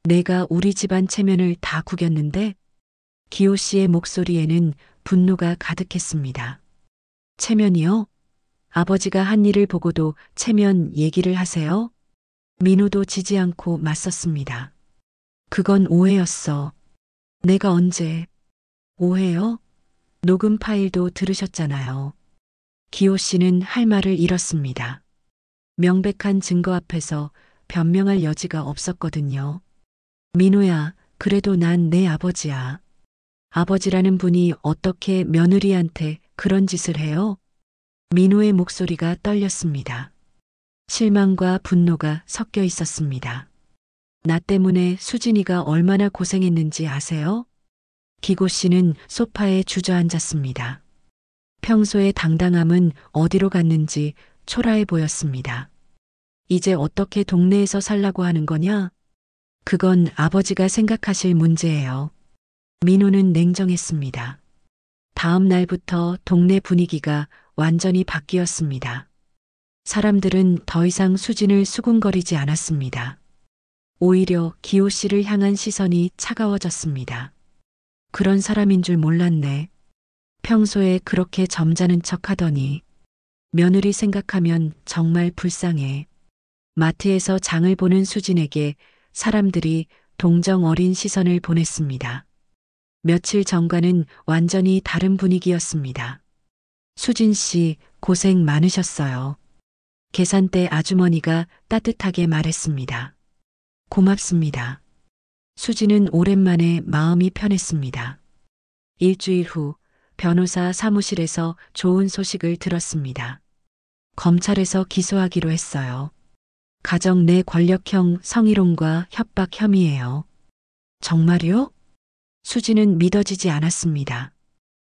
내가 우리 집안 체면을 다 구겼는데? 기호 씨의 목소리에는 분노가 가득했습니다. 체면이요? 아버지가 한 일을 보고도 체면 얘기를 하세요? 민호도 지지 않고 맞섰습니다. 그건 오해였어. 내가 언제? 오해요? 녹음 파일도 들으셨잖아요. 기호 씨는 할 말을 잃었습니다. 명백한 증거 앞에서 변명할 여지가 없었거든요. 민호야, 그래도 난 내 아버지야. 아버지라는 분이 어떻게 며느리한테 그런 짓을 해요? 민호의 목소리가 떨렸습니다. 실망과 분노가 섞여 있었습니다. 나 때문에 수진이가 얼마나 고생했는지 아세요? 기고 씨는 소파에 주저앉았습니다. 평소의 당당함은 어디로 갔는지 초라해 보였습니다. 이제 어떻게 동네에서 살라고 하는 거냐? 그건 아버지가 생각하실 문제예요. 민호는 냉정했습니다. 다음 날부터 동네 분위기가 완전히 바뀌었습니다. 사람들은 더 이상 수진을 수군거리지 않았습니다. 오히려 기호 씨를 향한 시선이 차가워졌습니다. 그런 사람인 줄 몰랐네. 평소에 그렇게 점잖은 척 하더니 며느리 생각하면 정말 불쌍해. 마트에서 장을 보는 수진에게 사람들이 동정 어린 시선을 보냈습니다. 며칠 전과는 완전히 다른 분위기였습니다. 수진 씨, 고생 많으셨어요. 계산대 아주머니가 따뜻하게 말했습니다. 고맙습니다. 수진은 오랜만에 마음이 편했습니다. 일주일 후 변호사 사무실에서 좋은 소식을 들었습니다. 검찰에서 기소하기로 했어요. 가정 내 권력형 성희롱과 협박 혐의예요. 정말요? 수진은 믿어지지 않았습니다.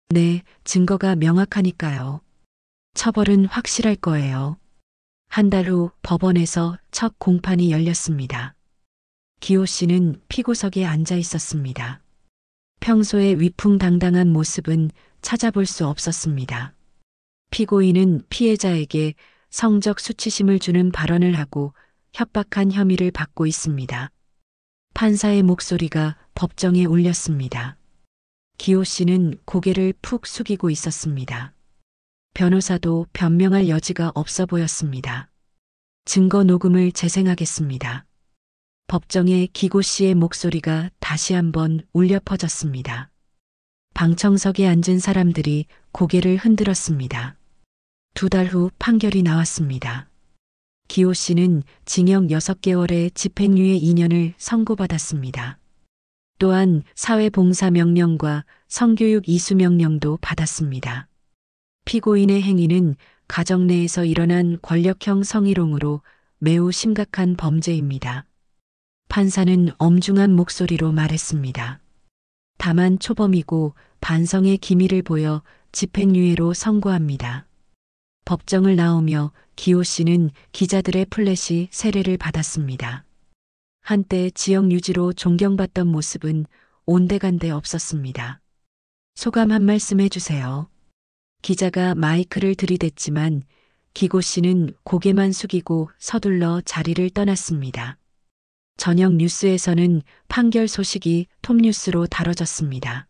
네, 증거가 명확하니까요. 처벌은 확실할 거예요. 한 달 후 법원에서 첫 공판이 열렸습니다. 기호 씨는 피고석에 앉아 있었습니다. 평소의 위풍당당한 모습은 찾아볼 수 없었습니다. 피고인은 피해자에게 성적 수치심을 주는 발언을 하고 협박한 혐의를 받고 있습니다. 판사의 목소리가 법정에 울렸습니다. 기호 씨는 고개를 푹 숙이고 있었습니다. 변호사도 변명할 여지가 없어 보였습니다. 증거 녹음을 재생하겠습니다. 법정에 기고 씨의 목소리가 다시 한번 울려 퍼졌습니다. 방청석에 앉은 사람들이 고개를 흔들었습니다. 2달 후 판결이 나왔습니다. 기호 씨는 징역 6개월의 집행유예 2년을 선고받았습니다. 또한 사회봉사 명령과 성교육 이수 명령도 받았습니다. 피고인의 행위는 가정 내에서 일어난 권력형 성희롱으로 매우 심각한 범죄입니다. 판사는 엄중한 목소리로 말했습니다. 다만 초범이고 반성의 기미를 보여 집행유예로 선고합니다. 법정을 나오며 기호 씨는 기자들의 플래시 세례를 받았습니다. 한때 지역 유지로 존경받던 모습은 온데간데 없었습니다. 소감 한 말씀 해주세요. 기자가 마이크를 들이댔지만 기호 씨는 고개만 숙이고 서둘러 자리를 떠났습니다. 저녁 뉴스에서는 판결 소식이 톱뉴스로 다뤄졌습니다.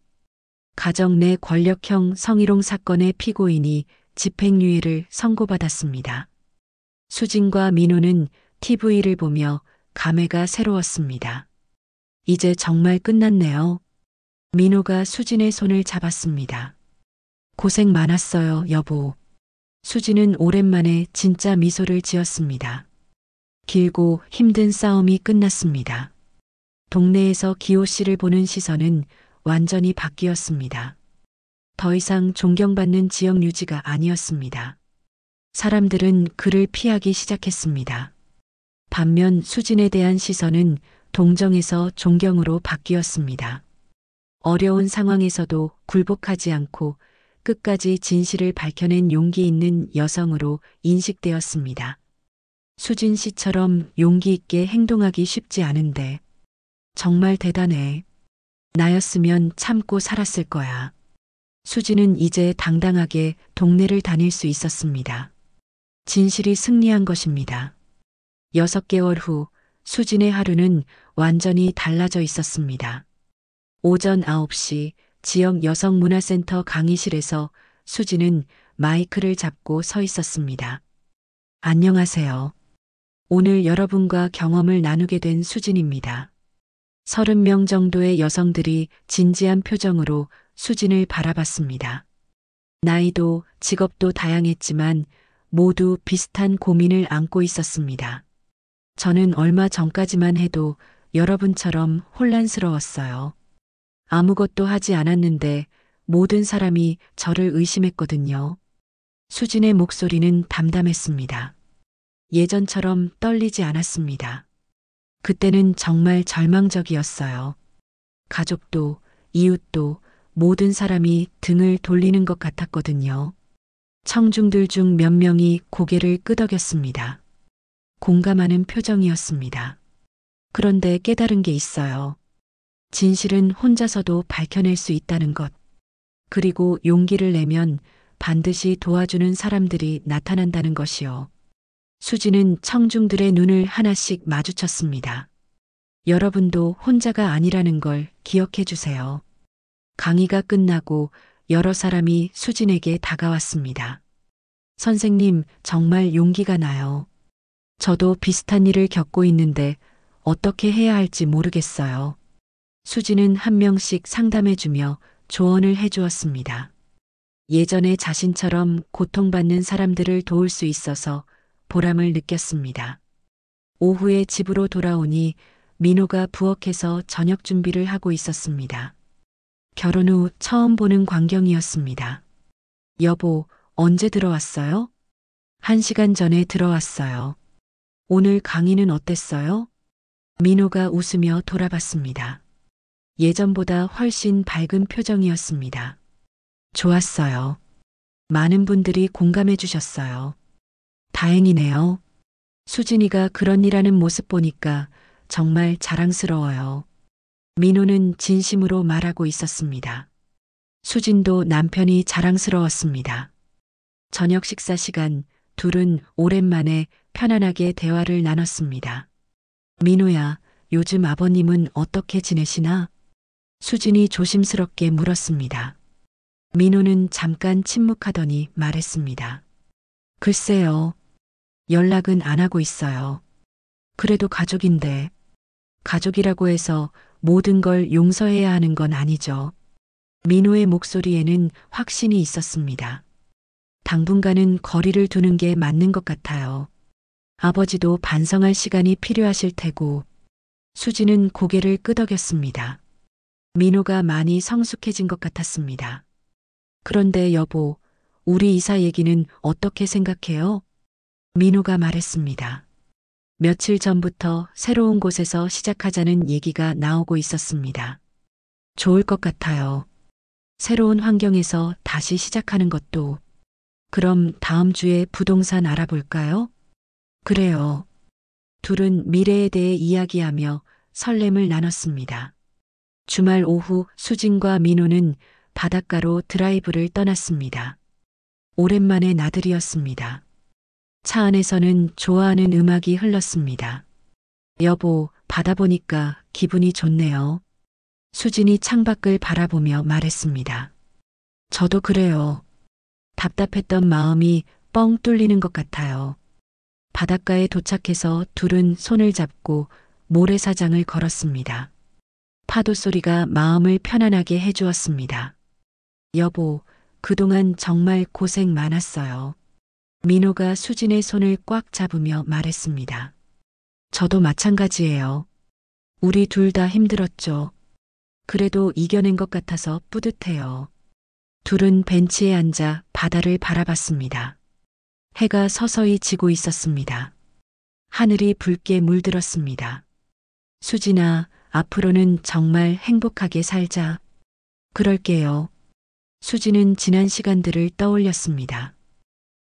가정 내 권력형 성희롱 사건의 피고인이 집행유예를 선고받았습니다. 수진과 민호는 TV를 보며 감회가 새로웠습니다. 이제 정말 끝났네요. 민호가 수진의 손을 잡았습니다. 고생 많았어요, 여보. 수진은 오랜만에 진짜 미소를 지었습니다. 길고 힘든 싸움이 끝났습니다. 동네에서 기호 씨를 보는 시선은 완전히 바뀌었습니다. 더 이상 존경받는 지역 유지가 아니었습니다. 사람들은 그를 피하기 시작했습니다. 반면 수진에 대한 시선은 동정에서 존경으로 바뀌었습니다. 어려운 상황에서도 굴복하지 않고 끝까지 진실을 밝혀낸 용기 있는 여성으로 인식되었습니다. 수진 씨처럼 용기 있게 행동하기 쉽지 않은데 정말 대단해. 나였으면 참고 살았을 거야. 수진은 이제 당당하게 동네를 다닐 수 있었습니다. 진실이 승리한 것입니다. 6개월 후 수진의 하루는 완전히 달라져 있었습니다. 오전 9시 지역 여성문화센터 강의실에서 수진은 마이크를 잡고 서 있었습니다. 안녕하세요. 오늘 여러분과 경험을 나누게 된 수진입니다. 30명 정도의 여성들이 진지한 표정으로 수진을 바라봤습니다. 나이도 직업도 다양했지만 모두 비슷한 고민을 안고 있었습니다. 저는 얼마 전까지만 해도 여러분처럼 혼란스러웠어요. 아무것도 하지 않았는데 모든 사람이 저를 의심했거든요. 수진의 목소리는 담담했습니다. 예전처럼 떨리지 않았습니다. 그때는 정말 절망적이었어요. 가족도 이웃도 모든 사람이 등을 돌리는 것 같았거든요. 청중들 중 몇 명이 고개를 끄덕였습니다. 공감하는 표정이었습니다. 그런데 깨달은 게 있어요. 진실은 혼자서도 밝혀낼 수 있다는 것. 그리고 용기를 내면 반드시 도와주는 사람들이 나타난다는 것이요. 수진은 청중들의 눈을 하나씩 마주쳤습니다. 여러분도 혼자가 아니라는 걸 기억해 주세요. 강의가 끝나고 여러 사람이 수진에게 다가왔습니다. 선생님, 정말 용기가 나요. 저도 비슷한 일을 겪고 있는데 어떻게 해야 할지 모르겠어요. 수진은 한 명씩 상담해주며 조언을 해주었습니다. 예전에 자신처럼 고통받는 사람들을 도울 수 있어서 보람을 느꼈습니다. 오후에 집으로 돌아오니 민호가 부엌에서 저녁 준비를 하고 있었습니다. 결혼 후 처음 보는 광경이었습니다. 여보, 언제 들어왔어요? 1시간 전에 들어왔어요. 오늘 강의는 어땠어요? 민호가 웃으며 돌아봤습니다. 예전보다 훨씬 밝은 표정이었습니다. 좋았어요. 많은 분들이 공감해 주셨어요. 다행이네요. 수진이가 그런 일하는 모습 보니까 정말 자랑스러워요. 민호는 진심으로 말하고 있었습니다. 수진도 남편이 자랑스러웠습니다. 저녁 식사 시간, 둘은 오랜만에 편안하게 대화를 나눴습니다. 민호야, 요즘 아버님은 어떻게 지내시나? 수진이 조심스럽게 물었습니다. 민호는 잠깐 침묵하더니 말했습니다. 글쎄요. 연락은 안 하고 있어요. 그래도 가족인데. 가족이라고 해서 모든 걸 용서해야 하는 건 아니죠. 민호의 목소리에는 확신이 있었습니다. 당분간은 거리를 두는 게 맞는 것 같아요. 아버지도 반성할 시간이 필요하실 테고. 수지는 고개를 끄덕였습니다. 민호가 많이 성숙해진 것 같았습니다. 그런데 여보, 우리 이사 얘기는 어떻게 생각해요? 민호가 말했습니다. 며칠 전부터 새로운 곳에서 시작하자는 얘기가 나오고 있었습니다. 좋을 것 같아요. 새로운 환경에서 다시 시작하는 것도. 그럼 다음 주에 부동산 알아볼까요? 그래요. 둘은 미래에 대해 이야기하며 설렘을 나눴습니다. 주말 오후 수진과 민호는 바닷가로 드라이브를 떠났습니다. 오랜만의 나들이였습니다. 차 안에서는 좋아하는 음악이 흘렀습니다. 여보, 바다 보니까 기분이 좋네요. 수진이 창밖을 바라보며 말했습니다. 저도 그래요. 답답했던 마음이 뻥 뚫리는 것 같아요. 바닷가에 도착해서 둘은 손을 잡고 모래사장을 걸었습니다. 파도 소리가 마음을 편안하게 해주었습니다. 여보, 그동안 정말 고생 많았어요. 민호가 수진의 손을 꽉 잡으며 말했습니다. 저도 마찬가지예요. 우리 둘 다 힘들었죠. 그래도 이겨낸 것 같아서 뿌듯해요. 둘은 벤치에 앉아 바다를 바라봤습니다. 해가 서서히 지고 있었습니다. 하늘이 붉게 물들었습니다. 수진아, 앞으로는 정말 행복하게 살자. 그럴게요. 수진은 지난 시간들을 떠올렸습니다.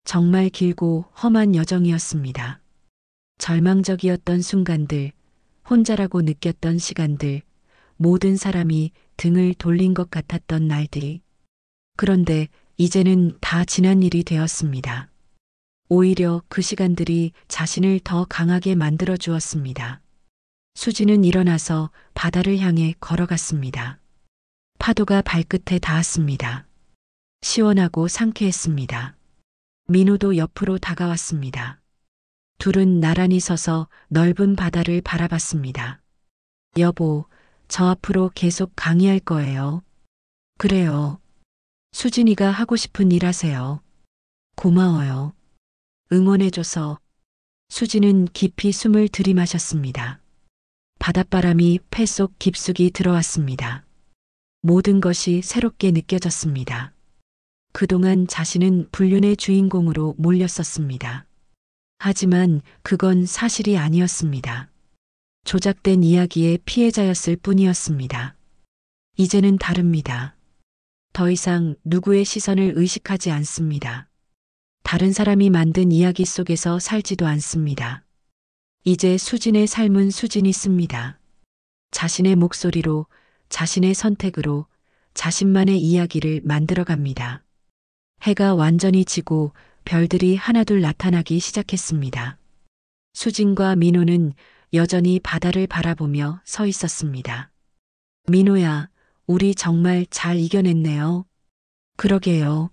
정말 길고 험한 여정이었습니다. 절망적이었던 순간들, 혼자라고 느꼈던 시간들, 모든 사람이 등을 돌린 것 같았던 날들이. 그런데 이제는 다 지난 일이 되었습니다. 오히려 그 시간들이 자신을 더 강하게 만들어 주었습니다. 수지는 일어나서 바다를 향해 걸어갔습니다. 파도가 발끝에 닿았습니다. 시원하고 상쾌했습니다. 민호도 옆으로 다가왔습니다. 둘은 나란히 서서 넓은 바다를 바라봤습니다. 여보, 저 앞으로 계속 강의할 거예요. 그래요. 수진이가 하고 싶은 일 하세요. 고마워요. 응원해줘서. 수진은 깊이 숨을 들이마셨습니다. 바닷바람이 폐 속 깊숙이 들어왔습니다. 모든 것이 새롭게 느껴졌습니다. 그동안 자신은 불륜의 주인공으로 몰렸었습니다. 하지만 그건 사실이 아니었습니다. 조작된 이야기의 피해자였을 뿐이었습니다. 이제는 다릅니다. 더 이상 누구의 시선을 의식하지 않습니다. 다른 사람이 만든 이야기 속에서 살지도 않습니다. 이제 수진의 삶은 수진이 씁니다. 자신의 목소리로, 자신의 선택으로 자신만의 이야기를 만들어갑니다. 해가 완전히 지고 별들이 하나둘 나타나기 시작했습니다. 수진과 민호는 여전히 바다를 바라보며 서 있었습니다. 민호야, 우리 정말 잘 이겨냈네요. 그러게요.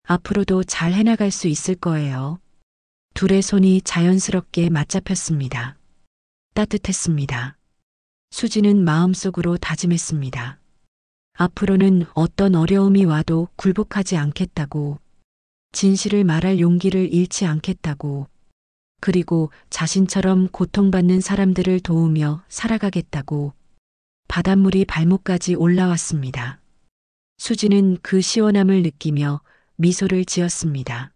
앞으로도 잘 해나갈 수 있을 거예요. 둘의 손이 자연스럽게 맞잡혔습니다. 따뜻했습니다. 수지는 마음속으로 다짐했습니다. 앞으로는 어떤 어려움이 와도 굴복하지 않겠다고, 진실을 말할 용기를 잃지 않겠다고, 그리고 자신처럼 고통받는 사람들을 도우며 살아가겠다고. 바닷물이 발목까지 올라왔습니다. 수지는 그 시원함을 느끼며 미소를 지었습니다.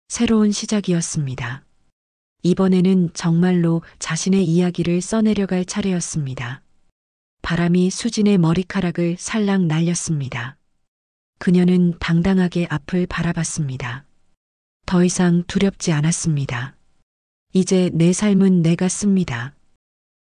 새로운 시작이었습니다. 이번에는 정말로 자신의 이야기를 써내려갈 차례였습니다. 바람이 수진의 머리카락을 살랑 날렸습니다. 그녀는 당당하게 앞을 바라봤습니다. 더 이상 두렵지 않았습니다. 이제 내 삶은 내가 씁니다.